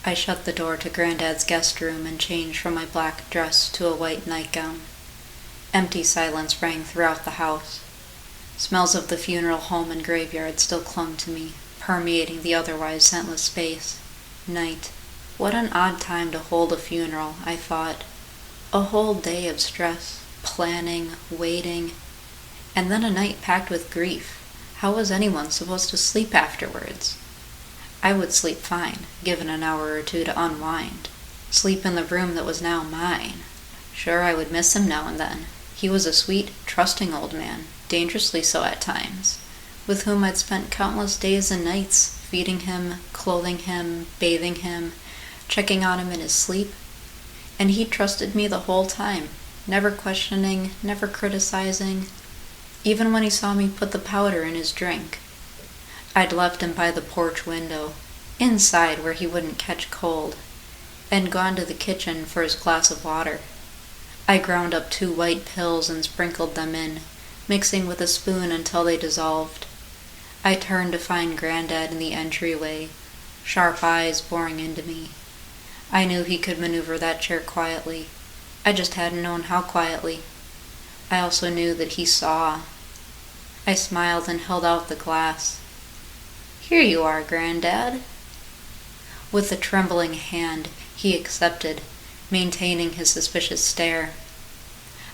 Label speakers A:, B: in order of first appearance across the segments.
A: I shut the door to Granddad's guest room and changed from my black dress to a white nightgown. Empty silence rang throughout the house. Smells of the funeral home and graveyard still clung to me, permeating the otherwise scentless space. Night. What an odd time to hold a funeral, I thought. A whole day of stress, planning, waiting, and then a night packed with grief. How was anyone supposed to sleep afterwards? I would sleep fine, given an hour or two to unwind. Sleep in the room that was now mine. Sure, I would miss him now and then. He was a sweet, trusting old man, dangerously so at times, with whom I'd spent countless days and nights, feeding him, clothing him, bathing him, checking on him in his sleep. And he trusted me the whole time, never questioning, never criticizing, even when he saw me put the powder in his drink. I'd left him by the porch window, inside where he wouldn't catch cold, and gone to the kitchen for his glass of water. I ground up 2 white pills and sprinkled them in, mixing with a spoon until they dissolved. I turned to find Granddad in the entryway, sharp eyes boring into me. I knew he could maneuver that chair quietly. I just hadn't known how quietly. I also knew that he saw. I smiled and held out the glass. "Here you are, Granddad." With a trembling hand, he accepted, maintaining his suspicious stare.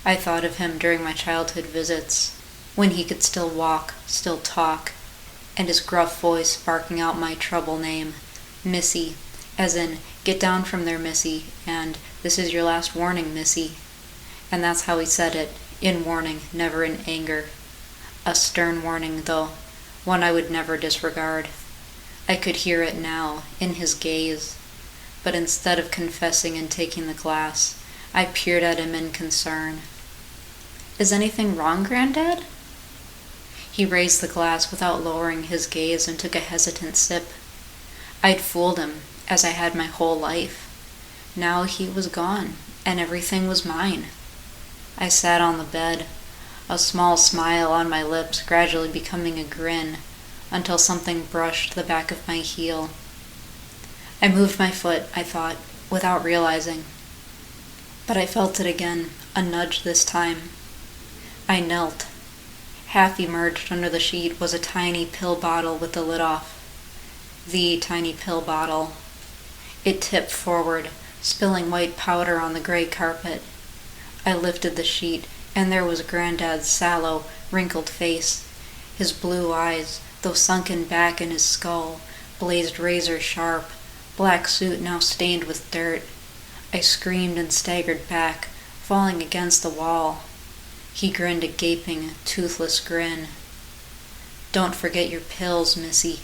A: I thought of him during my childhood visits, when he could still walk, still talk, and his gruff voice barking out my trouble name, Missy, as in, "Get down from there, Missy," and "This is your last warning, Missy." And that's how he said it, in warning, never in anger. A stern warning, though, one I would never disregard. I could hear it now, in his gaze, but instead of confessing and taking the glass, I peered at him in concern. "Is anything wrong, Granddad?" He raised the glass without lowering his gaze and took a hesitant sip. I'd fooled him, as I had my whole life. Now he was gone, and everything was mine. I sat on the bed, a small smile on my lips gradually becoming a grin, until something brushed the back of my heel. I moved my foot, I thought, without realizing. But I felt it again, a nudge this time. I knelt. Half emerged under the sheet was a tiny pill bottle with the lid off. The tiny pill bottle. It tipped forward, spilling white powder on the gray carpet. I lifted the sheet, and there was Granddad's sallow, wrinkled face. His blue eyes, though sunken back in his skull, blazed razor sharp, black suit now stained with dirt. I screamed and staggered back, falling against the wall. He grinned a gaping, toothless grin. "Don't forget your pills, Missy,"